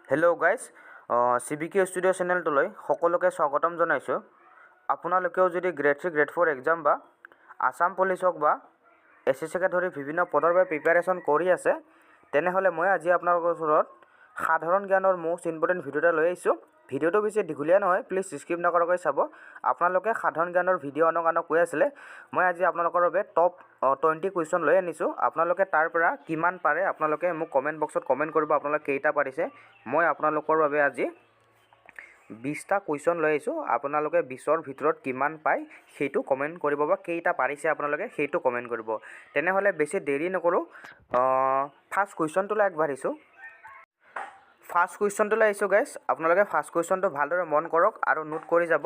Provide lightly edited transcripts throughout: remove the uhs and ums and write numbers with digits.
Hello' guys CBK studio' চেনেলটোলৈ সকলোকে স্বাগতম জনাইছোঁ। আপোনালোকেও যদি গ্ৰেড 3 গ্ৰেড 4 এক্সাম বা আছাম পুলিচ হওক বা SSCকে ধৰি বিভিন্ন পদৰ বাবে প্ৰিপাৰেশ্যন কৰি আছে, তেনেহ'লে মই আজি আপোনালোকৰ ওচৰত সাধাৰণ জ্ঞানৰ মোষ্ট ইম্পৰ্টেণ্ট ভিডিঅ' এটা লৈ আহিছোঁ। ভিডিঅ'টো বেছি দীঘলীয়া নহয়, প্লিজ স্কিপ নকৰাকৈ চাব। আপোনালোকে সাধাৰণ জ্ঞানৰ ভিডিঅ' আনক কৈ আছিলে, মই আজি আপোনালোকৰ বাবে টপ 20 কুৱেশ্যন লৈ আনিছোঁ। আপোনালোকে তাৰ পৰা কিমান পাৰে আপোনালোকে মোক কমেণ্ট বক্সত কমেণ্ট কৰিব, আপোনালোকে কেইটা পাৰিছে। মই আপোনালোকৰ বাবে আজি 20টা কুৱেশ্যন লৈ আহিছোঁ। আপোনালোকে 20ৰ ভিতৰত কিমান পায় সেইটো কমেণ্ট কৰিব বা কেইটা পাৰিছে আপোনালোকে সেইটো কমেণ্ট কৰিব। তেনেহ'লে বেছি দেৰি নকৰোঁ, ফাৰ্ষ্ট কুৱেশ্যনটোলৈ আগবাঢ়িছোঁ। ফাৰ্ষ্ট কুৱেশ্যনটোলৈ আহিছোঁ গাইজ। আপোনালোকে ফাৰ্ষ্ট কুৱেশ্যনটো ভালদৰে মন কৰক আৰু নোট কৰি যাব।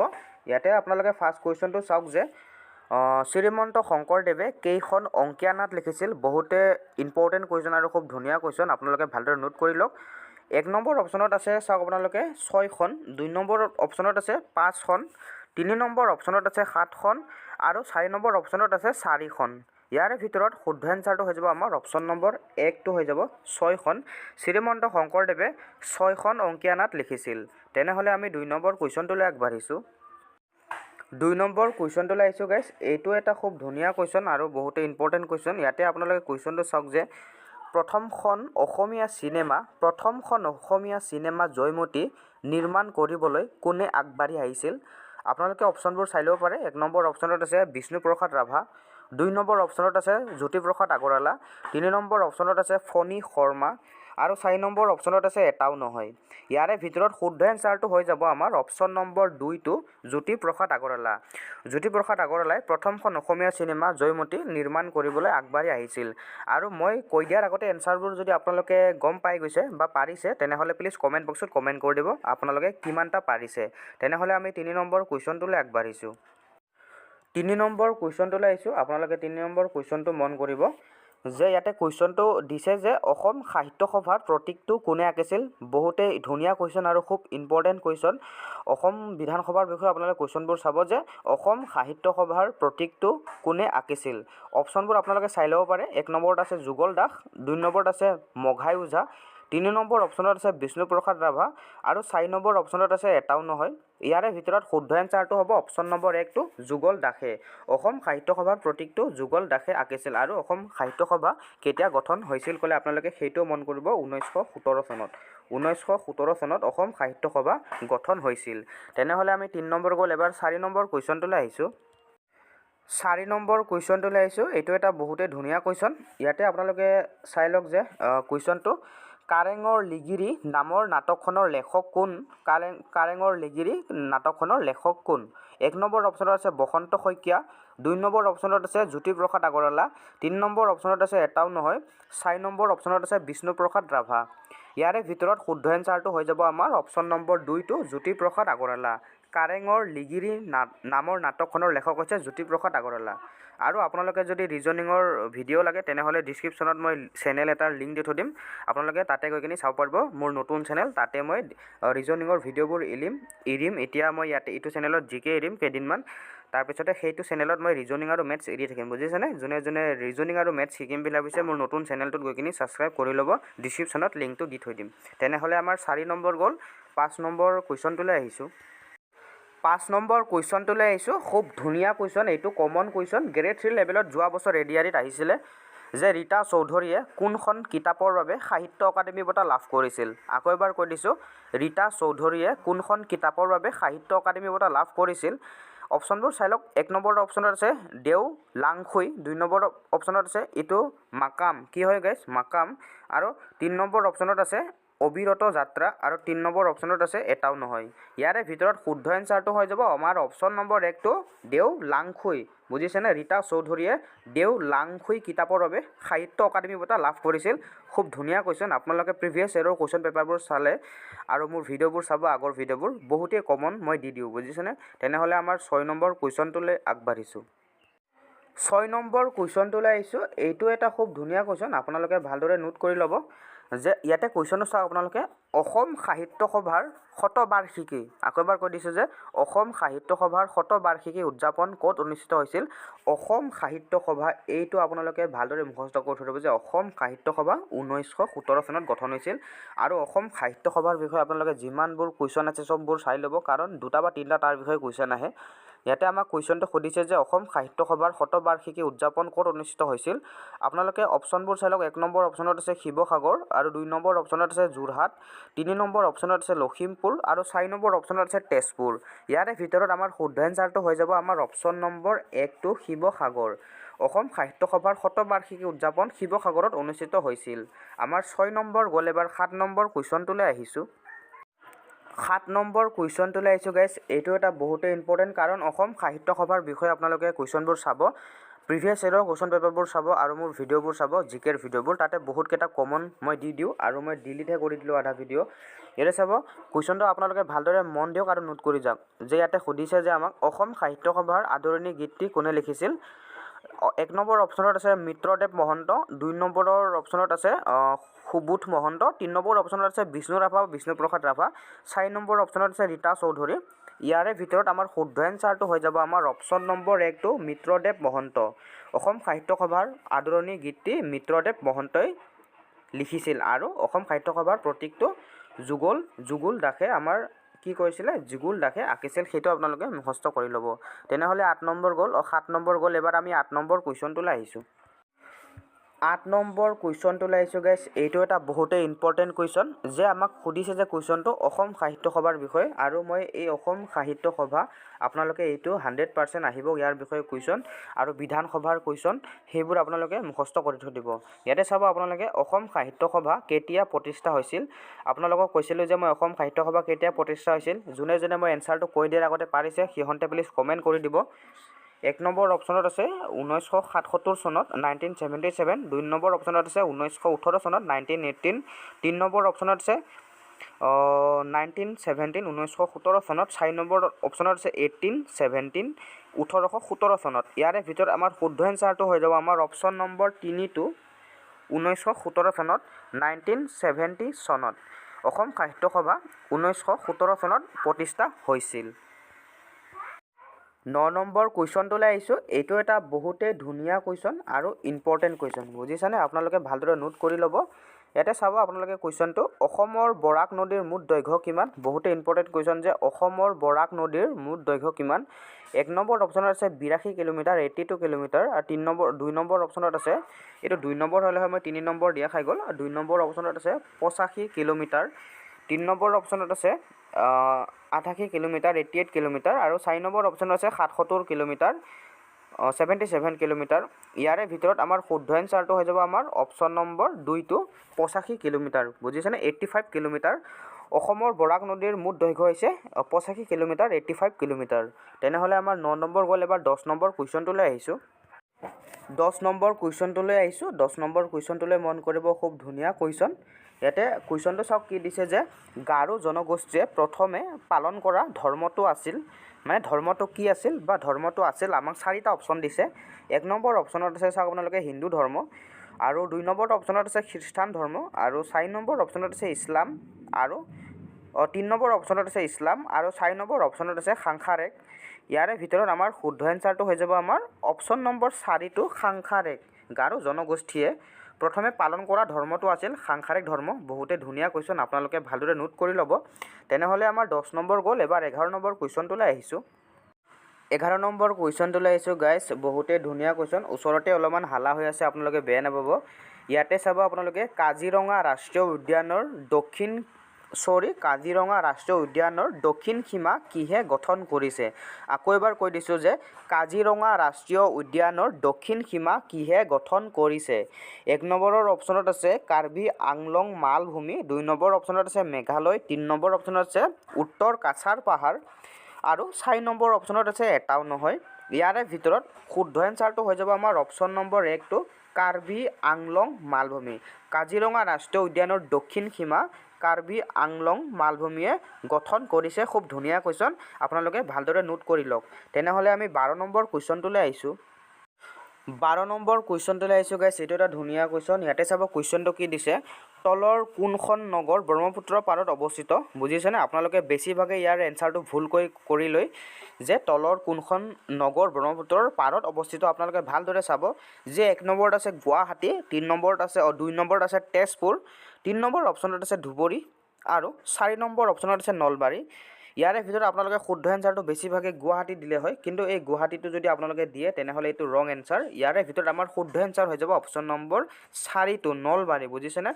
ইয়াতে আপোনালোকে ফাৰ্ষ্ট কুৱেশ্যনটো চাওক যে শ্ৰীমন্ত শংকৰদেৱে কেইখন অংকীয়া নাট লিখিছিল। বহুতে ইম্পৰ্টেণ্ট কুৱেশ্যন আৰু খুব ধুনীয়া কুৱেশ্যন, আপোনালোকে ভালদৰে নোট কৰি লওক। 1 নম্বৰ অপশ্যনত আছে চাওক আপোনালোকে 6খন, 2 নম্বৰ অপশ্যনত আছে 5খন, 3 নম্বৰ অপশ্যনত আছে 7খন আৰু 4 নম্বৰ অপশ্যনত আছে 4খন। ইয়াৰে ভিতৰত শুদ্ধ এনচাৰটো হৈ যাব আমাৰ অপশ্যন নম্বৰ 1টো হৈ যাব 6খন। শ্ৰীমন্ত শংকৰদেৱে 6খন অংকীয়া নাট লিখিছিল। তেনেহ'লে আমি 2 নম্বৰ কুৱেশ্যনটোলৈ আগবাঢ়িছোঁ। 2 নম্বৰ কুৱেশ্যনটোলৈ আহিছোঁ গাইজ। এইটো এটা খুব ধুনীয়া কুৱেশ্যন আৰু বহুতে ইম্পৰ্টেণ্ট কুৱেশ্যন। ইয়াতে আপোনালোকে কুৱেশ্যনটো চাওক যে প্ৰথমখন অসমীয়া চিনেমা জয়মতী নিৰ্মাণ কৰিবলৈ কোনে আগবাঢ়ি আহিছিল। আপোনালোকে অপশ্যনবোৰ চাই ল'ব পাৰে। 1 নম্বৰ অপশ্যনত আছে বিষ্ণুপ্ৰসাদ ৰাভা, 2 নম্বৰ অপশ্যনত আছে জ্যোতিপ্ৰসাদ আগৰৱালা, 3 নম্বৰ অপশ্যনত আছে ফণী শৰ্মা আৰু 4 নম্বৰ অপশ্যনত আছে এটাও নহয়। ইয়াৰে ভিতৰত শুদ্ধ এনচাৰটো হৈ যাব আমাৰ অপশ্যন নম্বৰ 2টো জ্যোতিপ্ৰসাদ আগৰৱালা। জ্যোতিপ্ৰসাদ আগৰৱালাই প্ৰথমখন অসমীয়া চিনেমা জয়মতী নিৰ্মাণ কৰিবলৈ আগবাঢ়ি আহিছিল। আৰু মই কৈ দিয়াৰ আগতে এনচাৰবোৰ যদি আপোনালোকে গম পাই গৈছে বা পাৰিছে, তেনেহ'লে প্লিজ কমেণ্ট বক্সত কমেণ্ট কৰি দিব আপোনালোকে কিমানটা পাৰিছে। তেনেহ'লে আমি 3 নম্বৰ কুৱেশ্যনটোলৈ আগবাঢ়িছোঁ। 3 নম্বৰ কুৱেশ্যনটোলৈ আহিছোঁ। আপোনালোকে 3 নম্বৰ কুৱেশ্যনটো মন কৰিব যে ইয়াতে কুৱেশ্যনটো দিছে যে অসম সাহিত্য সভাৰ প্ৰতীকটো কোনে আঁকিছিল। বহুতেই ধুনীয়া কুৱেশ্যন আৰু খুব ইম্পৰ্টেণ্ট কুৱেশ্যন। অসম বিধানসভাৰ বিষয়ে আপোনালোকে কুৱেশ্যনবোৰ চাব যে অসম সাহিত্য সভাৰ প্ৰতীকটো কোনে আঁকিছিল। অপশ্যনবোৰ আপোনালোকে চাই ল'ব পাৰে। 1 নম্বৰত আছে যুগল দাস, 2 নম্বৰত আছে মঘাই ওঝা, 3 নম্বৰ অপশ্যনত আছে বিষ্ণুপ্ৰসাদ ৰাভা আৰু 4 নম্বৰ অপশ্যনত আছে এটাও নহয়। ইয়াৰে ভিতৰত শুদ্ধ এনচাৰটো হ'ব অপশ্যন নম্বৰ 1টো যুগল দাসে। অসম সাহিত্য সভাৰ প্ৰতীকটো যুগল দাসে আঁকিছিল। আৰু অসম সাহিত্য সভা কেতিয়া গঠন হৈছিল ক'লে আপোনালোকে সেইটোও মন কৰিব, 1917 চনত। 1917 চনত অসম সাহিত্য সভা গঠন হৈছিল। তেনেহ'লে আমি 3 নম্বৰ গ'ল, এবাৰ 4 নম্বৰ কুৱেশ্যনটোলৈ আহিছোঁ। 4 নম্বৰ কুৱেশ্যনটোলৈ আহিছোঁ। এইটো এটা বহুতেই ধুনীয়া কুৱেশ্যন। ইয়াতে আপোনালোকে চাই লওক যে কুৱেশ্যনটো কাৰেঙৰ লিগিৰি নামৰ নাটকখনৰ লেখক কোন। কাৰেঙৰ লিগিৰি নাটকখনৰ লেখক কোন। 1 নম্বৰ অপশ্যনত আছে বসন্ত শইকীয়া, 2 নম্বৰ অপশ্যনত আছে জ্যোতিপ্ৰসাদ আগৰৱালা, 3 নম্বৰ অপশ্যনত আছে এটাও নহয়, 4 নম্বৰ অপশ্যনত আছে বিষ্ণুপ্ৰসাদ ৰাভা। ইয়াৰে ভিতৰত শুদ্ধ এনচাৰটো হৈ যাব আমাৰ অপশ্যন নম্বৰ 2টো জ্যোতিপ্ৰসাদ আগৰৱালা। কাৰেঙৰ লিগিৰি নামৰ নাটকখনৰ লেখক হৈছে জ্যোতিপ্ৰসাদ আগৰৱালা। আৰু আপোনালোকে যদি ৰিজনিঙৰ ভিডিঅ' লাগে তেনেহ'লে ডিছক্ৰিপশ্যনত মই চেনেল এটাৰ লিংক দি থৈ দিম, আপোনালোকে তাতে গৈ কিনি চাব পাৰিব। মোৰ নতুন চেনেল, তাতে মই ৰিজনিঙৰ ভিডিঅ'বোৰ এৰিম। এতিয়া মই ইয়াতে এইটো চেনেলত জিকে এৰিম কেইদিনমান, তাৰপিছতে সেইটো চেনেলত মই ৰিজনিং আৰু মেথছ এৰি থাকিম, বুজিছেনে। যোনে ৰিজনিং আৰু মেথছ শিকিম বুলি ভাবিছে মোৰ নতুন চেনেলটোত গৈ কিনি ছাবস্ক্ৰাইব কৰি ল'ব, ডিছক্ৰিপশ্যনত লিংকটো দি থৈ দিম। তেনেহ'লে আমাৰ 4 নম্বৰ গ'ল। 5 নম্বৰ কুৱেশ্যনটোলৈ আহিছোঁ। 5 নম্বৰ কুৱেশ্যনটোলৈ আহিছোঁ। খুব ধুনীয়া কুৱেশ্যন, এইটো কমন কুৱেশ্যন। গ্ৰেড 3 লেভেলত যোৱা বছৰ এডিআৰিত আহিছিলে যে ৰীতা চৌধুৰীয়ে কোনখন কিতাপৰ বাবে সাহিত্য অকাডেমী বঁটা লাভ কৰিছিল। আকৌ এবাৰ কৈ দিছোঁ, ৰীতা চৌধুৰীয়ে কোনখন কিতাপৰ বাবে সাহিত্য অকাডেমী বঁটা লাভ কৰিছিল। অপশ্যনবোৰ চাই লওক। 1 নম্বৰ অপশ্যনত আছে দেও লাংখুই, 2 নম্বৰ অপশ্যনত আছে এইটো মাকাম, কি হয় গাইজ মাকাম, আৰু 3 নম্বৰ অপশ্যনত আছে অবিৰত যাত্ৰা আৰু 3 নম্বৰ অপশ্যনত আছে এটাও নহয়। ইয়াৰে ভিতৰত শুদ্ধ এনচাৰটো হৈ যাব আমাৰ অপশ্যন নম্বৰ 1টো দেও লাংখুই, বুজিছেনে। ৰীতা চৌধুৰীয়ে দেও লাংখুই কিতাপৰ বাবে সাহিত্য অকাডেমী বঁটা লাভ কৰিছিল। খুব ধুনীয়া কুৱেশ্যন। আপোনালোকে প্ৰিভিয়াছ ইয়েৰৰ কুৱেশ্যন পেপাৰবোৰ চালে আৰু মোৰ ভিডিঅ'বোৰ চাব, আগৰ ভিডিঅ'বোৰ বহুতেই কমন মই দি দিওঁ, বুজিছেনে। তেনেহ'লে আমাৰ 6 নম্বৰ কুৱেশ্যনটোলৈ আগবাঢ়িছোঁ। 6 নম্বৰ কুৱেশ্যনটোলৈ আহিছোঁ। এইটো এটা খুব ধুনীয়া কুৱেশ্যন, আপোনালোকে ভালদৰে নোট কৰি ল'ব যে ইয়াতে কুৱেশ্যনটো চাওক আপোনালোকে অসম সাহিত্য সভাৰ শতবাৰ্ষিকী আকৌ এবাৰ কৈ দিছোঁ যে অসম সাহিত্য সভাৰ শতবাৰ্ষিকী উদযাপন ক'ত অনুষ্ঠিত হৈছিল অসম সাহিত্য সভা এইটো আপোনালোকে ভালদৰে মুখস্থ কৰি থৈ দিব যে অসম সাহিত্য সভা 1917 চনত গঠন হৈছিল আৰু অসম সাহিত্য সভাৰ বিষয়ে আপোনালোকে যিমানবোৰ কুৱেশ্যন আছে চববোৰ চাই ল'ব কাৰণ দুটা বা তিনিটা তাৰ বিষয়ে কুৱেশ্যন আহে ইয়াতে আমাক কুৱেশ্যনটো সুধিছে যে অসম সাহিত্য সভাৰ শতবাৰ্ষিকী উদযাপন ক'ত অনুষ্ঠিত হৈছিল আপোনালোকে অপশ্যনবোৰ চাই লওক 1 নম্বৰ অপশ্যনত আছে শিৱসাগৰ আৰু 2 নম্বৰ অপশ্যনত আছে যোৰহাট 3 নম্বৰ অপশ্যনত আছে লখিমপুৰ আৰু 4 নম্বৰ অপশ্যনত আছে তেজপুৰ ইয়াৰে ভিতৰত আমাৰ শুদ্ধ এনচাৰটো হৈ যাব আমাৰ অপশ্যন নম্বৰ 1 টো শিৱসাগৰ অসম সাহিত্য সভাৰ শতবাৰ্ষিকী উদযাপন শিৱসাগৰত অনুষ্ঠিত হৈছিল আমাৰ 6 নম্বৰ গ'ল এবাৰ 7 নম্বৰ কুৱেশ্যনটোলৈ আহিছোঁ 7 নম্বৰ কুৱেশ্যনটোলৈ আহিছোঁ গাইজ এইটো এটা বহুতেই ইম্পৰ্টেণ্ট কাৰণ অসম সাহিত্য সভাৰ বিষয়ে আপোনালোকে কুৱেশ্যনবোৰ চাব প্ৰিভিয়াছ ইয়েৰৰ কুৱেশ্যন পেপাৰবোৰ চাব আৰু মোৰ ভিডিঅ'বোৰ চাব জিকেৰ ভিডিঅ'বোৰ তাতে বহুতকেইটা কমন মই দি দিওঁ আৰু মই ডিলিটহে কৰি দিলোঁ আধা ভিডিঅ' ইয়াতে চাব কুৱেশ্যনটো আপোনালোকে ভালদৰে মন দিয়ক আৰু নোট কৰি যাওক যে ইয়াতে সুধিছে যে আমাক অসম সাহিত্য সভাৰ আদৰণি গীতটি কোনে লিখিছিল 1 নম্বৰ অপশ্যনত আছে মিত্ৰদেৱ মহন্ত 2 নম্বৰৰ অপশ্যনত আছে সুবোধ মহন্ত 3 নম্বৰ অপশ্যনত আছে বিষ্ণু ৰাভা বিষ্ণুপ্ৰসাদ ৰাভা 4 নম্বৰ অপশ্যনত আছে ৰীতা চৌধুৰী ইয়াৰে ভিতৰত আমাৰ শুদ্ধ এনচাৰটো হৈ যাব আমাৰ অপশ্যন নম্বৰ 1 টো মিত্ৰদেৱ মহন্ত অসম সাহিত্য সভাৰ আদৰণি গীতটি মিত্ৰদেৱ মহন্তই লিখিছিল আৰু অসম সাহিত্য সভাৰ প্ৰতীকটো যুগল দাসে আমাৰ কি কৰিছিলে যুগল দাসে আঁকিছিল সেইটো আপোনালোকে মুখস্থ কৰি ল'ব তেনেহ'লে 8 নম্বৰ গ'ল 7 নম্বৰ গ'ল এবাৰ আমি 8 নম্বৰ কুৱেশ্যনটোলৈ আহিছোঁ 8 নম্বৰ কুৱেশ্যনটোলৈ আহিছোঁ গাইজ এইটো এটা বহুতেই ইম্পৰ্টেণ্ট কুৱেশ্যন যে আমাক সুধিছে যে কুৱেশ্যনটো অসম সাহিত্য সভাৰ বিষয়ে আৰু মই এই অসম সাহিত্য সভা আপোনালোকে এইটো 100% আহিব ইয়াৰ বিষয়ে কুৱেশ্যন আৰু বিধানসভাৰ কুৱেশ্যন সেইবোৰ আপোনালোকে মুখস্থ কৰি থৈ দিব ইয়াতে চাব আপোনালোকে অসম সাহিত্য সভা কেতিয়া প্ৰতিষ্ঠা হৈছিল আপোনালোকক কৈছিলোঁ যে মই অসম সাহিত্য সভা কেতিয়া প্ৰতিষ্ঠা হৈছিল যোনে যোনে মই এনচাৰটো কৈ দিয়াৰ আগতে পাৰিছে সিহঁতে প্লিজ কমেণ্ট কৰি দিব 1 নম্বৰ অপশ্যনত আছে 1977 চনত 1977 2 নম্বৰ অপশ্যনত আছে 1918 চনত 1918 3 নম্বৰ অপশ্যনত আছে 1917 1917 চনত 4 নম্বৰ অপশ্যনত আছে 1817 1817 চনত ইয়াৰে ভিতৰত আমাৰ শুদ্ধ এনচাৰটো হৈ যাব আমাৰ অপশ্যন নম্বৰ 3 টো 1917 চনত 1970 চনত অসম সাহিত্য সভা 1917 চনত প্ৰতিষ্ঠা হৈছিল 9 নম্বৰ কুৱেশ্যনটোলৈ আহিছোঁ এইটো এটা বহুতেই ধুনীয়া কুৱেশ্যন আৰু ইম্পৰ্টেণ্ট কুৱেশ্যন বুজিছানে আপোনালোকে ভালদৰে নোট কৰি ল'ব ইয়াতে চাব আপোনালোকে কুৱেশ্যনটো অসমৰ বৰাক নদীৰ মুঠ দৈৰ্ঘ্য কিমান বহুতেই ইম্পৰ্টেণ্ট কুৱেশ্যন যে অসমৰ বৰাক নদীৰ মুঠ দৈৰ্ঘ্য কিমান 1 নম্বৰ অপশ্যনত আছে 82 কিলোমিটাৰ 82 কিলোমিটাৰ আৰু 2 নম্বৰ অপশ্যনত আছে এইটো 2 নম্বৰ হ'লে হয় মই 3 নম্বৰ দিয়া খাই গ'ল 2 নম্বৰ অপশ্যনত আছে 85 কিলোমিটাৰ 3 নম্বৰ অপশ্যনত আছে 88 কিলোমিটাৰ 88 কিলোমিটাৰ আৰু 4 নম্বৰ অপশ্যন আছে 77 কিলোমিটাৰ 77 কিলোমিটাৰ ইয়াৰে ভিতৰত আমাৰ শুদ্ধ এনচাৰটো হৈ যাব আমাৰ অপশ্যন নম্বৰ 2 টো 85 কিলোমিটাৰ বুজিছেনে 85 কিলোমিটাৰ অসমৰ বৰাক নদীৰ মুঠ দৈৰ্ঘ্য হৈছে 85 কিলোমিটাৰ 85 কিলোমিটাৰ তেনেহ'লে আমাৰ 9 নম্বৰ গ'ল এবাৰ 10 নম্বৰ কুৱেশ্যনটোলৈ আহিছোঁ 10 নম্বৰ কুৱেশ্যনটোলৈ আহিছোঁ 10 নম্বৰ কুৱেশ্যনটোলৈ মন কৰিব খুব ধুনীয়া কুৱেশ্যন ইয়াতে কুৱেশ্যনটো চাওক কি দিছে যে গাৰো জনগোষ্ঠীয়ে প্ৰথমে পালন কৰা ধৰ্মটো আছিল মানে ধৰ্মটো কি আছিল বা ধৰ্মটো আছিল আমাক 4টা অপশ্যন দিছে 1 নম্বৰ অপশ্যনত আছে চাওক আপোনালোকে হিন্দু ধৰ্ম আৰু 2 নম্বৰ অপশ্যনত আছে খ্ৰীষ্টান ধৰ্ম আৰু 4 নম্বৰ অপশ্যনত আছে ইছলাম আৰু 3 নম্বৰ অপশ্যনত আছে ইছলাম আৰু 4 নম্বৰ অপশ্যনত আছে সাংসাৰিক ইয়াৰে ভিতৰত আমাৰ শুদ্ধ এনচাৰটো হৈ যাব আমাৰ অপশ্যন নম্বৰ 4 টো সাংসাৰিক গাৰো জনগোষ্ঠীয়ে প্ৰথমে পালন কৰা ধৰ্মটো আছিল সাংসাৰিক ধৰ্ম বহুতে ধুনীয়া কুৱেশ্যন আপোনালোকে ভালদৰে নোট কৰি ল'ব তেনেহ'লে আমাৰ 10 নম্বৰ গ'ল এবাৰ 11 নম্বৰ কুৱেশ্যনটোলৈ আহিছোঁ 11 নম্বৰ কুৱেশ্যনটোলৈ আহিছোঁ গাইজ বহুতে ধুনীয়া কুৱেশ্যন ওচৰতে অলপমান হালা হৈ আছে আপোনালোকে বেয়া নাপাব ইয়াতে চাব আপোনালোকে কাজিৰঙা ৰাষ্ট্ৰীয় উদ্যানৰ দক্ষিণ সীমা কিহে গঠন কৰিছে আকৌ এবাৰ কৈ দিছোঁ যে কাজিৰঙা ৰাষ্ট্ৰীয় উদ্যানৰ দক্ষিণ সীমা কিহে গঠন কৰিছে 1 নম্বৰৰ অপশ্যনত আছে কাৰ্বি আংলং মালভূমি 2 নম্বৰ অপশ্যনত আছে মেঘালয় 3 নম্বৰ অপশ্যনত আছে উত্তৰ কাছাৰ পাহাৰ আৰু 4 নম্বৰ অপশ্যনত আছে এটাও নহয় ইয়াৰে ভিতৰত শুদ্ধ এনচাৰটো হৈ যাব আমাৰ অপশ্যন নম্বৰ 1 টো কাৰ্বি আংলং মালভূমি কাজিৰঙা ৰাষ্ট্ৰীয় উদ্যানৰ দক্ষিণ সীমা কাৰ্বি আংলং মালভূমিয়ে গঠন কৰিছে খুব ধুনীয়া কুৱেশ্যন আপোনালোকে ভালদৰে নোট কৰি লওক তেনেহ'লে আমি 12 নম্বৰ কুৱেশ্যনটোলৈ আহিছোঁ 12 নম্বৰ কুৱেশ্যনটোলৈ আহিছোঁ গাইছ এইটো এটা ধুনীয়া কুৱেশ্যন ইয়াতে চাব কুৱেশ্যনটো কি দিছে তলৰ কোনখন নগৰ ব্ৰহ্মপুত্ৰৰ পাৰত অৱস্থিত বুজিছেনে আপোনালোকে বেছিভাগে ইয়াৰ এনচাৰটো ভুলকৈ কৰি লৈ যে তলৰ কোনখন নগৰ ব্ৰহ্মপুত্ৰৰ পাৰত অৱস্থিত আপোনালোকে ভালদৰে চাব যে 1 নম্বৰত আছে গুৱাহাটী 3 নম্বৰত আছে 2 নম্বৰত আছে তেজপুৰ 3 নম্বৰ অপশ্যনত আছে ধুবুৰী আৰু 4 নম্বৰ অপশ্যনত আছে নলবাৰী ইয়াৰে ভিতৰত আপোনালোকে শুদ্ধ এনচাৰটো বেছিভাগে গুৱাহাটী দিলে হয় কিন্তু এই গুৱাহাটীটো যদি আপোনালোকে দিয়ে তেনেহ'লে এইটো ৰং এনচাৰ ইয়াৰে ভিতৰত আমাৰ শুদ্ধ এনচাৰ হৈ যাব অপশ্যন নম্বৰ 4টো নলবাৰী বুজিছেনে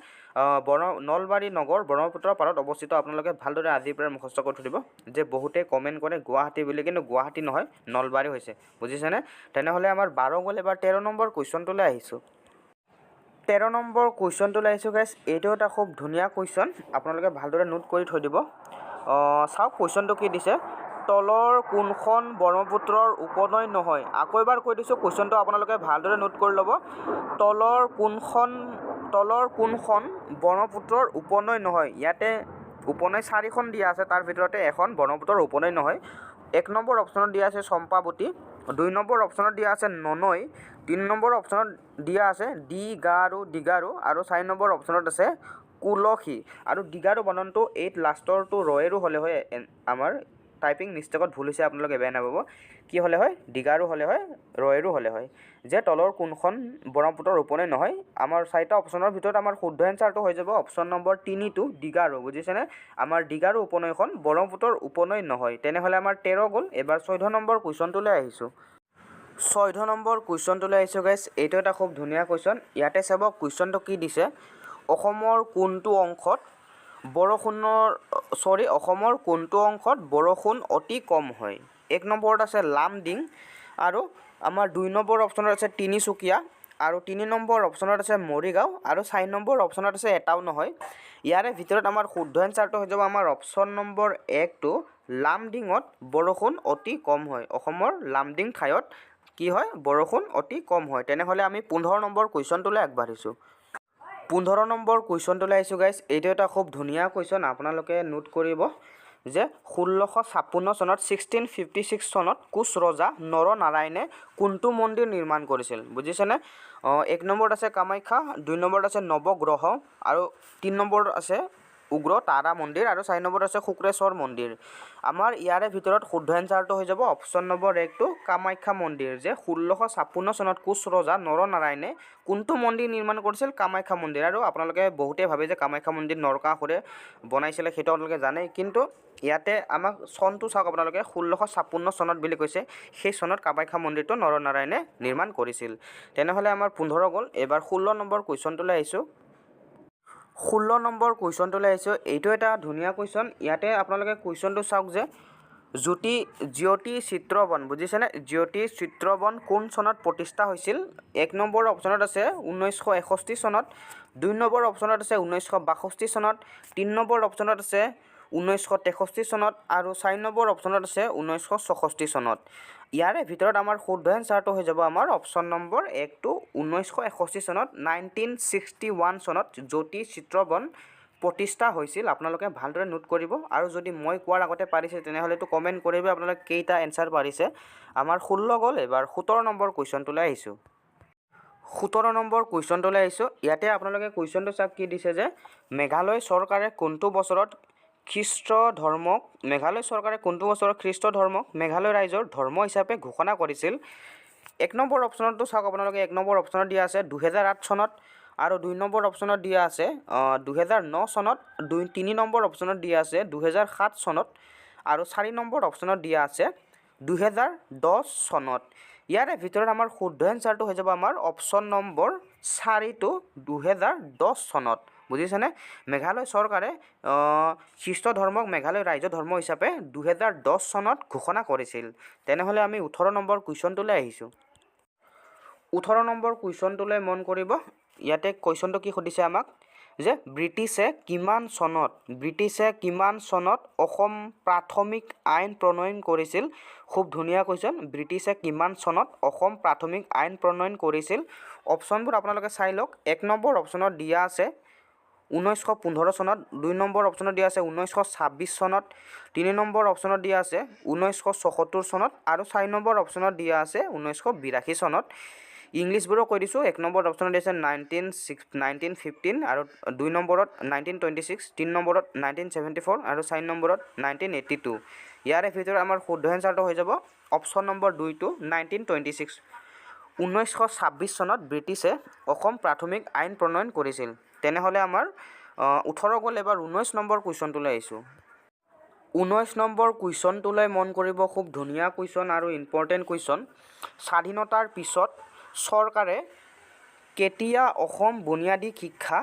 নলবাৰী নগৰ ব্ৰহ্মপুত্ৰৰ পাৰত অৱস্থিত আপোনালোকে ভালদৰে আজিৰ পৰা মুখস্থ কৰি থৈ দিব যে বহুতে কমেণ্ট কৰে গুৱাহাটী বুলি কিন্তু গুৱাহাটী নহয় নলবাৰী হৈছে বুজিছেনে তেনেহ'লে আমাৰ 12 গ'ল এবাৰ 13 নম্বৰ কুৱেশ্যনটোলৈ আহিছোঁ 13 নম্বৰ কুৱেশ্যনটোলৈ আহিছোঁ গাইছ এইটো এটা খুব ধুনীয়া কুৱেশ্যন আপোনালোকে ভালদৰে নোট কৰি থৈ দিব চাওক কুৱেশ্যনটো কি দিছে তলৰ কোনখন ব্ৰহ্মপুত্ৰৰ উপনৈ নহয় আকৌ এবাৰ কৈ দিছোঁ কুৱেশ্যনটো আপোনালোকে ভালদৰে নোট কৰি ল'ব তলৰ কোনখন ব্ৰহ্মপুত্ৰৰ উপনৈ নহয় ইয়াতে উপনৈ 4খন দিয়া আছে তাৰ ভিতৰতে এখন ব্ৰহ্মপুত্ৰৰ উপনৈ নহয় 1 নম্বৰ অপশ্যনত দিয়া আছে চম্পাৱতী 2 নম্বৰ অপশ্যনত দিয়া আছে ননৈ 3 নম্বৰ অপশ্যনত দিয়া আছে দিগাৰু আৰু 4 নম্বৰ অপশ্যনত আছে কুলসী আৰু দিগাৰু বানানটো 8 লাষ্টৰটো ৰয়েৰো হ'লে হয় আমাৰ টাইপিং মিষ্টেকত ভুল হৈছে আপোনালোকে বেয়া নাপাব কি হ'লে হয় দিগাৰু হ'লে হয় ৰয়েৰো হ'লে হয় যে তলৰ কোনখন ব্ৰহ্মপুত্ৰৰ উপনৈ নহয় আমাৰ 4টা অপশ্যনৰ ভিতৰত আমাৰ শুদ্ধ এনচাৰটো হৈ যাব অপশ্যন নম্বৰ 3টো দিগাৰু বুজিছেনে আমাৰ দিগাৰু উপনৈখন ব্ৰহ্মপুত্ৰৰ উপনৈ নহয় তেনেহ'লে আমাৰ 13 গ'ল এবাৰ 14 নম্বৰ কুৱেশ্যনটোলৈ আহিছোঁ 14 নম্বৰ কুৱেশ্যনটোলৈ আহিছোঁ গাইছ এইটো এটা খুব ধুনীয়া কুৱেশ্যন ইয়াতে চাব কুৱেশ্যনটো কি দিছে অসমৰ কোনটো অংশত বৰষুণ অতি কম হয় 1 নম্বৰত আছে লামডিং আৰু আমাৰ 2 নম্বৰ অপশ্যনত আছে তিনিচুকীয়া আৰু 3 নম্বৰ অপশ্যনত আছে মৰিগাঁও আৰু 4 নম্বৰ অপশ্যনত আছে এটাও নহয় ইয়াৰে ভিতৰত আমাৰ শুদ্ধ এনচাৰটো হৈ যাব আমাৰ অপশ্যন নম্বৰ 1টো লামডিঙত বৰষুণ অতি কম হয় অসমৰ লামডিং ঠাইত কি হয় বৰষুণ অতি কম হয় তেনেহ'লে আমি 15 নম্বৰ কুৱেশ্যনটোলৈ আগবাঢ়িছোঁ 15 নম্বৰ কুৱেশ্যনটোলৈ আহিছোঁ গাইছ এইটো এটা খুব ধুনীয়া কুৱেশ্যন আপোনালোকে নোট কৰিব যে 1656 চনত 1656 চনত কোচ ৰজা নৰনাৰায়ণে কোনটো মন্দিৰ নিৰ্মাণ কৰিছিল বুজিছেনে 1 নম্বৰত আছে কামাখ্যা 2 নম্বৰত আছে নৱগ্ৰহ আৰু 3 নম্বৰত আছে উগ্ৰ তাৰা মন্দিৰ আৰু 4 নম্বৰত আছে শুক্ৰেশ্বৰ মন্দিৰ আমাৰ ইয়াৰে ভিতৰত শুদ্ধ এনচাৰটো হৈ যাব অপশ্যন নম্বৰ 1টো কামাখ্যা মন্দিৰ যে 1656 চনত কোচ ৰজা নৰনাৰায়ণে কোনটো মন্দিৰ নিৰ্মাণ কৰিছিল কামাখ্যা মন্দিৰ আৰু আপোনালোকে বহুতে ভাবে যে কামাখ্যা মন্দিৰ নৰকাসুৰে বনাইছিলে সেইটো আপোনালোকে জানে কিন্তু ইয়াতে আমাক চনটো চাওক আপোনালোকে 1656 চনত বুলি কৈছে সেই চনত কামাখ্যা মন্দিৰটো নৰনাৰায়ণে নিৰ্মাণ কৰিছিল তেনেহ'লে আমাৰ 15 গ'ল এবাৰ 16 নম্বৰ কুৱেশ্যনটোলৈ আহিছোঁ 16 নম্বৰ কুৱেশ্যনটোলৈ আহিছোঁ এইটো এটা ধুনীয়া কুৱেশ্যন ইয়াতে আপোনালোকে কুৱেশ্যনটো চাওক যে জ্যোতি চিত্ৰবন বুজিছেনে জ্যোতি চিত্ৰবন কোন চনত প্ৰতিষ্ঠা হৈছিল 1 নম্বৰ অপশ্যনত আছে 1961 চনত 2 নম্বৰ অপশ্যনত আছে 1962 চনত 3 নম্বৰ অপশ্যনত আছে 1963 চনত আৰু 4 নম্বৰ অপশ্যনত আছে 1964 চনত ইয়াৰে ভিতৰত আমাৰ শুদ্ধ এনচাৰটো হৈ যাব আমাৰ অপশ্যন নম্বৰ 1টো 1961 চনত 1961 চনত জ্যোতি চিত্ৰবন প্ৰতিষ্ঠা হৈছিল আপোনালোকে ভালদৰে নোট কৰিব আৰু যদি মই কোৱাৰ আগতে পাৰিছে তেনেহ'লেতো কমেণ্ট কৰিব আপোনালোকে কেইটা এনচাৰ পাৰিছে আমাৰ 16 গ'ল এবাৰ 17 নম্বৰ কুৱেশ্যনটোলৈ আহিছোঁ 17 নম্বৰ কুৱেশ্যনটোলৈ আহিছোঁ ইয়াতে আপোনালোকে কুৱেশ্যনটো চাওক কি দিছে যে মেঘালয় চৰকাৰে কোনটো বছৰত খ্ৰীষ্ট ধৰ্মক মেঘালয় ৰাইজৰ ধৰ্ম হিচাপে ঘোষণা কৰিছিল 1 নম্বৰ অপশ্যনটো চাওক আপোনালোকে 1 নম্বৰ অপশ্যনত দিয়া আছে 2008 চনত আৰু 2 নম্বৰ অপশ্যনত দিয়া আছে 2009 চনত 3 নম্বৰ অপশ্যনত দিয়া আছে 2007 চনত আৰু 4 নম্বৰ অপশ্যনত দিয়া আছে 2010 চনত ইয়াৰে ভিতৰত আমাৰ শুদ্ধ এনচাৰটো হৈ যাব আমাৰ অপশ্যন নম্বৰ 4টো 2010 চনত বুজিছেনে মেঘালয় চৰকাৰে খ্ৰীষ্ট ধৰ্মক মেঘালয় ৰাইজৰ ধৰ্ম হিচাপে 2010 চনত ঘোষণা কৰিছিল তেনেহ'লে আমি 18 নম্বৰ কুৱেশ্যনটোলৈ আহিছোঁ 18 নম্বৰ কুৱেশ্যনটোলৈ মন কৰিব ইয়াতে কুৱেশ্যনটো কি সুধিছে আমাক যে ব্ৰিটিছে কিমান চনত অসম প্ৰাথমিক আইন প্ৰণয়ন কৰিছিল খুব ধুনীয়া কুৱেশ্যন ব্ৰিটিছে কিমান চনত অসম প্ৰাথমিক আইন প্ৰণয়ন কৰিছিল অপশ্যনবোৰ আপোনালোকে চাই লওক 1 নম্বৰ অপশ্যনত দিয়া আছে 1915 চনত 2 নম্বৰ অপশ্যনত দিয়া আছে 1926 চনত 3 নম্বৰ অপশ্যনত দিয়া আছে 1974 চনত আৰু 4 নম্বৰ অপশ্যনত দিয়া আছে 1982 চনত ইংলিছবোৰো কৈ দিছোঁ। 1 নম্বৰত অপশ্যনত দিছে 1915 আৰু 2 নম্বৰত 1926, 3 নম্বৰত 1974 আৰু 4 নম্বৰত 1982। ইয়াৰে ভিতৰত আমাৰ শুদ্ধ এনচাৰটো হৈ যাব অপশ্যন নম্বৰ 2টো 1926। 1926 চনত ব্ৰিটিছে অসম প্ৰাথমিক আইন প্ৰণয়ন কৰিছিল। তেনেহ'লে আমাৰ 18 গ'ল। এবাৰ 19 নম্বৰ কুৱেশ্যনটোলৈ আহিছোঁ। 19 নম্বৰ কুৱেশ্যনটোলৈ মন কৰিব। খুব ধুনীয়া কুৱেশ্যন আৰু ইম্পৰ্টেণ্ট কুৱেশ্যন। স্বাধীনতাৰ পিছত চৰকাৰে কেতিয়া অসম বুনিয়াদী শিক্ষা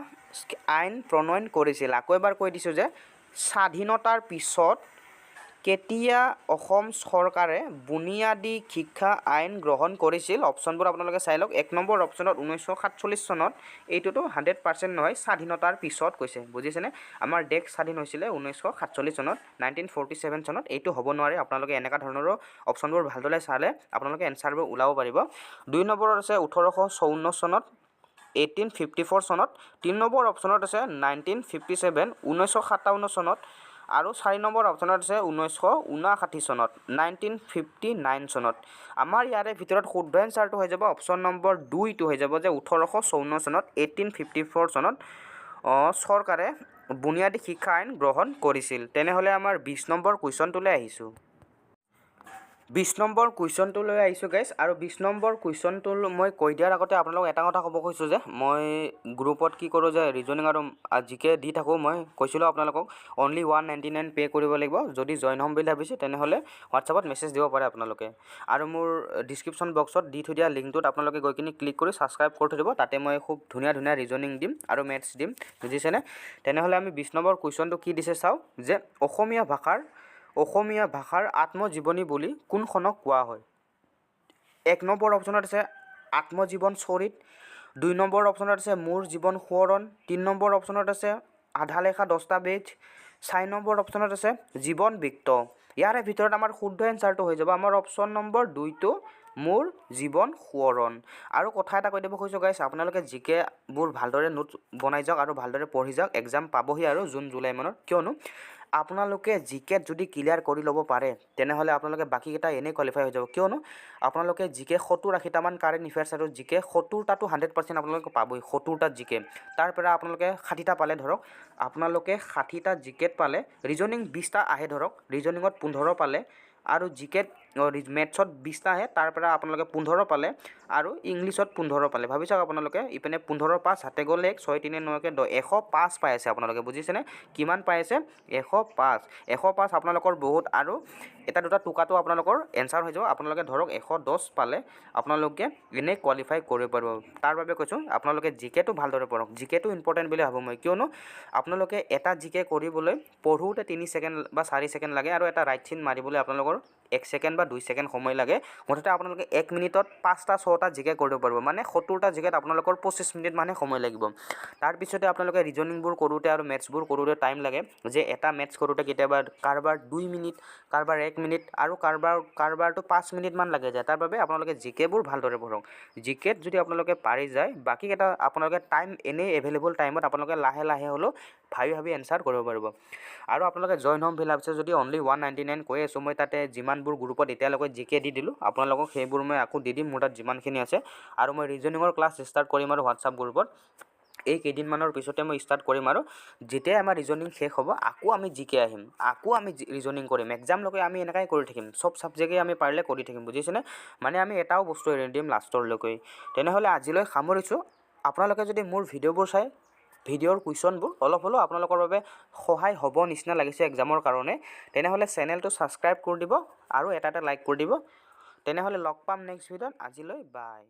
আইন প্ৰণয়ন কৰিছিল? আকৌ এবাৰ কৈ দিছোঁ যে স্বাধীনতাৰ পিছত কেতিয়া অসম চৰকাৰে বুনিয়াদী শিক্ষা আইন গ্ৰহণ কৰিছিল? অপশ্যনবোৰ আপোনালোকে চাই লওক। 1 নম্বৰ অপশ্যনত 1947 চনত, এইটোতো 100% নহয়, স্বাধীনতাৰ পিছত কৈছে, বুজিছেনে? আমাৰ দেশ স্বাধীন হৈছিলে 1947 চনত, 1947 চনত। এইটো হ'ব নোৱাৰে। আপোনালোকে এনেকুৱা ধৰণৰো অপশ্যনবোৰ ভালদৰে চালে আপোনালোকে এনচাৰবোৰ ওলাব পাৰিব। 2 নম্বৰত আছে 1854 চনত, 1854 চনত। 3 নম্বৰ অপশ্যনত আছে 1957, 1957 চনত। আৰু 4 নম্বৰ অপশ্যনত আছে 1959 চনত, 1959 চনত। আমাৰ ইয়াৰে ভিতৰত শুদ্ধ এনচাৰটো হৈ যাব অপশ্যন নম্বৰ 2টো হৈ যাব যে 1854 চনত, 1854 চনত চৰকাৰে বুনিয়াদী শিক্ষা আইন গ্ৰহণ কৰিছিল। তেনেহ'লে আমাৰ 20 নম্বৰ কুৱেশ্যনটোলৈ আহিছোঁ। 20 নম্বৰ কুৱেশ্যনটোলৈ আহিছোঁ গাইছ। আৰু 20 নম্বৰ কুৱেশ্যনটো মই কৈ দিয়াৰ আগতে আপোনালোকক এটা কথা ক'ব খুজিছোঁ যে মই গ্ৰুপত কি কৰোঁ যে ৰিজনিং আৰু জিকে দি থাকোঁ। মই কৈছিলোঁ আপোনালোকক অনলি 199 পে' কৰিব লাগিব। যদি জইন হ'ম বুলি ভাবিছে তেনেহ'লে হোৱাটছআপত মেছেজ দিব পাৰে আপোনালোকে। আৰু মোৰ ডিছক্ৰিপশ্যন বক্সত দি থৈ দিয়া লিংকটোত আপোনালোকে গৈ কিনি ক্লিক কৰি ছাবস্ক্ৰাইব কৰি থৈ দিব। তাতে মই খুব ধুনীয়া ধুনীয়া ৰিজনিং দিম আৰু মেথছ দিম, বুজিছেনে? তেনেহ'লে আমি 20 নম্বৰ কুৱেশ্যনটো কি দিছে চাওঁ যে অসমীয়া ভাষাৰ আত্মজীৱনী বুলি কোনখনক কোৱা হয়? 1 নম্বৰ অপশ্যনত আছে আত্মজীৱন চৰিত, 2 নম্বৰ অপশ্যনত আছে মোৰ জীৱন সোঁৱৰণ, 3 নম্বৰ অপশ্যনত আছে আধা লেখা দস্তাবেজ, 4 নম্বৰ অপশ্যনত আছে জীৱন বৃত্ত। ইয়াৰে ভিতৰত আমাৰ শুদ্ধ এনচাৰটো হৈ যাব আমাৰ অপশ্যন নম্বৰ 2টো মোৰ জীৱন সোঁৱৰণ। আৰু কথা এটা কৈ দিব খুজিছোঁ গাইছ, আপোনালোকে জিকেবোৰ ভালদৰে নোট বনাই যাওক আৰু ভালদৰে পঢ়ি যাওক। এক্সাম পাবহি আৰু জুন জুলাই মানত। কিয়নো আপোনালোকে জিকেত যদি ক্লিয়াৰ কৰি ল'ব পাৰে তেনেহ'লে আপোনালোকে বাকীকেইটা এনেই কোৱালিফাই হৈ যাব। কিয়নো আপোনালোকে জিকে 70-80টামান কাৰেণ্ট এফেয়াৰ্ছ আৰু জিকে 70টাটো 100% আপোনালোকে পাবই। 70টাত জিকে, তাৰ পৰা আপোনালোকে 60টা পালে ধৰক, আপোনালোকে 60টা জিকেত পালে ৰিজনিং 20টা আহে ধৰক, ৰিজনিঙত 15 পালে আৰু জিকেত মেথছত 20টা আহে, তাৰ পৰা আপোনালোকে 15 পালে আৰু ইংলিছত 15 পালে। ভাবি চাওক আপোনালোকে ইপিনে 15 5 হাতে গ'লে 1 6 3 9 10 105 পাই আছে আপোনালোকে, বুজিছেনে? কিমান পাই আছে? 105 আপোনালোকৰ বহুত। আৰু এটা দুটা টোকাটো আপোনালোকৰ এনচাৰ হৈ যাব। আপোনালোকে ধৰক 110 পালে আপোনালোকে এনেই কোৱালিফাই কৰিব পাৰিব। তাৰ বাবে কৈছোঁ আপোনালোকে জিকেটো ভালদৰে পঢ়ক। জিকেটো ইম্পৰ্টেণ্ট বুলি ভাবোঁ মই। কিয়নো আপোনালোকে এটা জিকে কৰিবলৈ পঢ়োঁতে 3 ছেকেণ্ড বা 4 ছেকেণ্ড লাগে আৰু এটা ৰাইট চিন মাৰিবলৈ আপোনালোকৰ 1 ছেকেণ্ড বা 2 ছেকেণ্ড সময় লাগে। মুঠতে আপোনালোকে 1 মিনিটত 5টা 6টা জিকে কৰিব পাৰিব। মানে 70টা জিকেত আপোনালোকৰ 25 মিনিট মানে সময় লাগিব। তাৰপিছতে আপোনালোকে ৰিজনিংবোৰ কৰোঁতে আৰু মেথছবোৰ কৰোঁতে টাইম লাগে। যে এটা মেথছ কৰোঁতে কেতিয়াবা কাৰোবাৰ 2 মিনিট, কাৰোবাৰ 1 মিনিট আৰু কাৰোবাৰটো 5 মিনিটমান লাগে যায়। তাৰ বাবে আপোনালোকে জিকেবোৰ ভালদৰে পঢ়ক। জিকেত যদি আপোনালোকে পাৰি যায়, বাকীকেইটা আপোনালোকে টাইম এনেই এভেইলেবল টাইমত আপোনালোকে লাহে লাহে হ'লেও ভাবি এনচাৰ কৰিব পাৰিব। আৰু আপোনালোকে জইন হ'ম বুলি ভাবিছে যদি অনলি 199 কৈ আছোঁ মই, তাতে যিমানবোৰ গ্ৰুপত এতিয়ালৈকে জিকে দি দিলোঁ আপোনালোকক সেইবোৰ মই আকৌ দি দিম মোৰ তাত যিমানখিনি আছে। আৰু মই ৰিজনিঙৰ ক্লাছ ষ্টাৰ্ট কৰিম আৰু হোৱাটছআপ গ্ৰুপত এই কেইদিনমানৰ পিছতে মই ষ্টাৰ্ট কৰিম। আৰু যেতিয়াই আমাৰ ৰিজনিং শেষ হ'ব আকৌ আমি জিকে আহিম, আকৌ আমি ৰিজনিং কৰিম। এক্সামলৈকে আমি এনেকৈ কৰি থাকিম, চব ছাবজেক্টেই আমি পাৰিলে কৰি থাকিম, বুজিছেনে? মানে আমি এটাও বস্তু এৰি দিম লাষ্টৰলৈকে। তেনেহ'লে আজিলৈ সামৰিছোঁ। আপোনালোকে যদি মোৰ ভিডিঅ'বোৰ চাই ভিডিঅ'ৰ কুৱেশ্যনবোৰ অলপ হ'লেও আপোনালোকৰ বাবে সহায় হ'ব নিচিনা লাগিছে এক্সামৰ কাৰণে, তেনেহ'লে চেনেলটো ছাবস্ক্ৰাইব কৰি দিব আৰু এটা লাইক কৰি দিব। তেনেহ'লে লগ পাম নেক্সট ভিডিঅ'ত। আজিলৈ বাই।